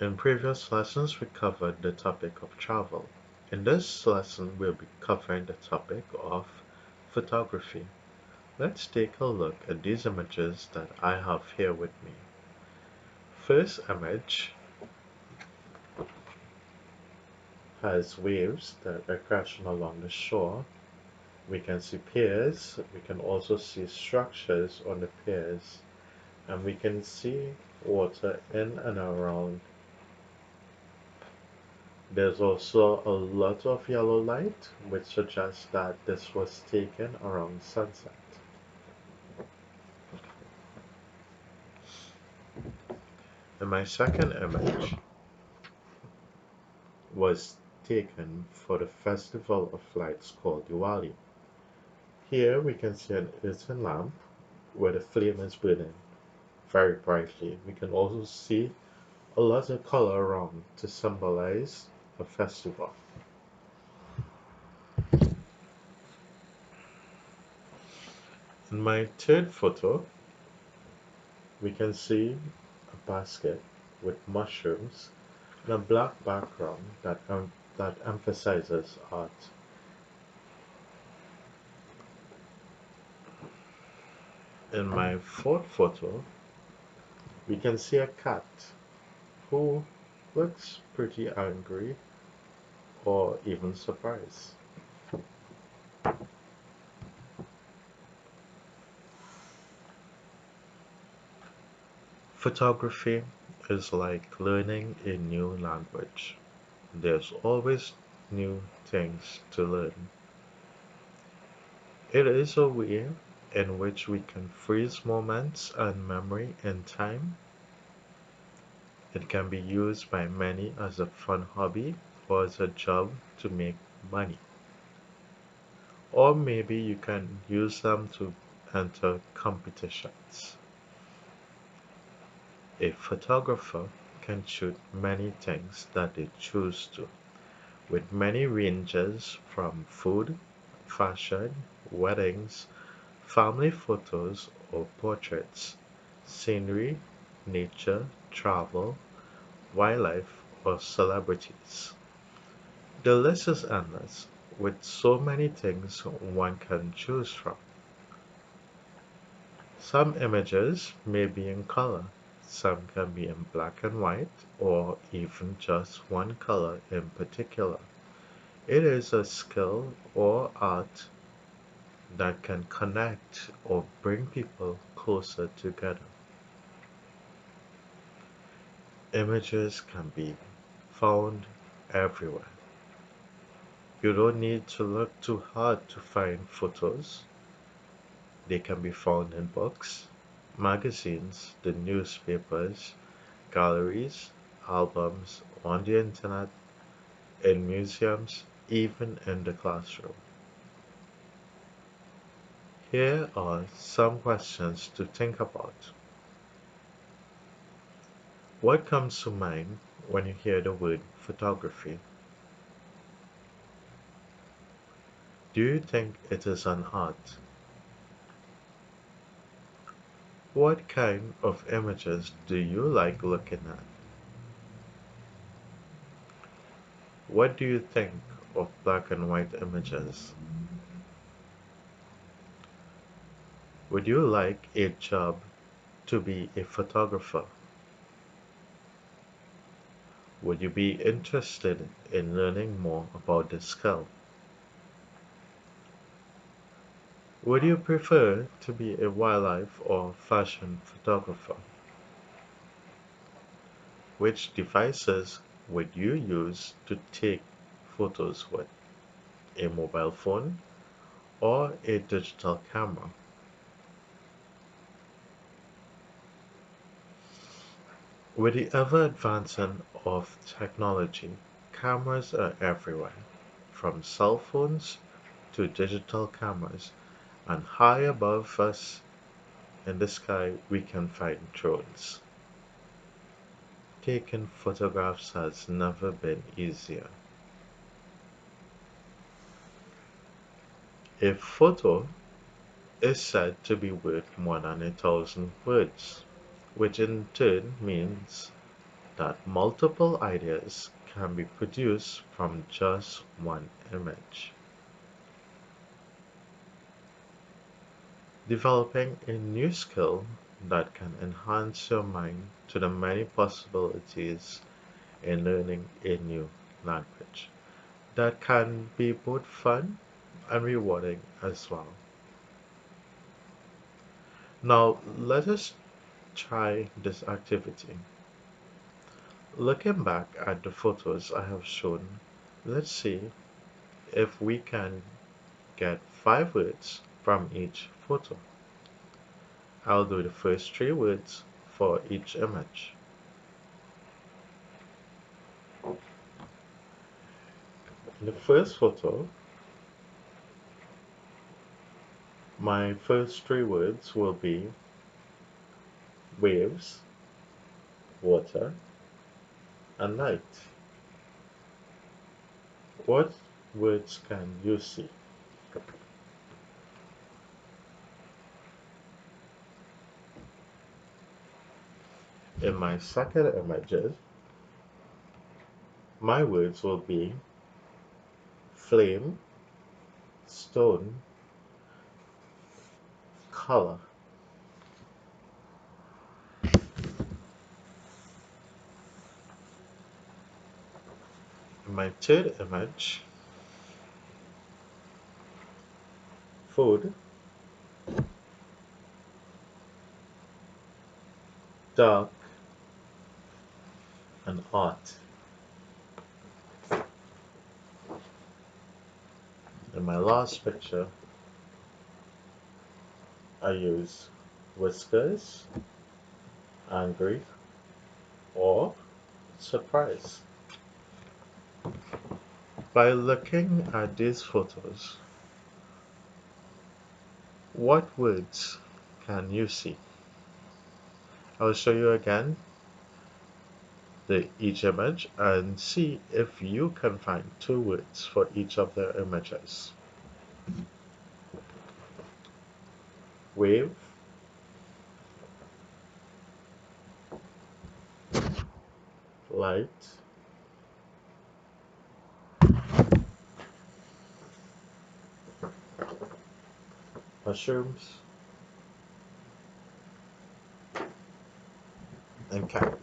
In previous lessons, we covered the topic of travel. In this lesson, we'll be covering the topic of photography. Let's take a look at these images that I have here with me. First image has waves that are crashing along the shore. We can see piers, we can also see structures on the piers, and we can see water in and around. There's also a lot of yellow light, which suggests that this was taken around sunset. And my second image was taken for the festival of lights called Diwali. Here we can see an earthen lamp where the flame is burning very brightly. We can also see a lot of color around to symbolize a festival. In my third photo, we can see a basket with mushrooms and a black background that emphasizes art. In my fourth photo, we can see a cat who looks pretty angry or even surprised. Photography is like learning a new language. There's always new things to learn. It is a way in which we can freeze moments and memory in time. It can be used by many as a fun hobby or as a job to make money. Or maybe you can use them to enter competitions. A photographer can shoot many things that they choose to, with many ranges from food, fashion, weddings, family photos or portraits, scenery, nature, travel, wildlife, or celebrities. The list is endless, with so many things one can choose from. Some images may be in color, some can be in black and white, or even just one color in particular. It is a skill or art that can connect or bring people closer together. Images can be found everywhere. You don't need to look too hard to find photos. They can be found in books, magazines, the newspapers, galleries, albums, on the internet, in museums, even in the classroom. Here are some questions to think about. What comes to mind when you hear the word photography? Do you think it is an art? What kind of images do you like looking at? What do you think of black and white images? Would you like a job to be a photographer? Would you be interested in learning more about this skill? Would you prefer to be a wildlife or fashion photographer? Which devices would you use to take photos with? A mobile phone or a digital camera? With the ever advancing of technology, cameras are everywhere, from cell phones to digital cameras, and high above us in the sky we can find drones. Taking photographs has never been easier. A photo is said to be worth more than 1,000 words, which in turn means that multiple ideas can be produced from just one image. Developing a new skill that can enhance your mind to the many possibilities in learning a new language. That can be both fun and rewarding as well. Now, let us try this activity. Looking back at the photos I have shown, let's see if we can get 5 words from each photo. I'll do the first 3 words for each image. In the first photo, my first 3 words will be waves, water, and light. What words can you see? In my second images, my words will be flame, stone, color. In my third image, food, dark, and art. In my last picture, I use whiskers, angry, or surprise. By looking at these photos, what words can you see? I'll show you again each image and see if you can find 2 words for each of the images. Wave, light, mushrooms, and cat.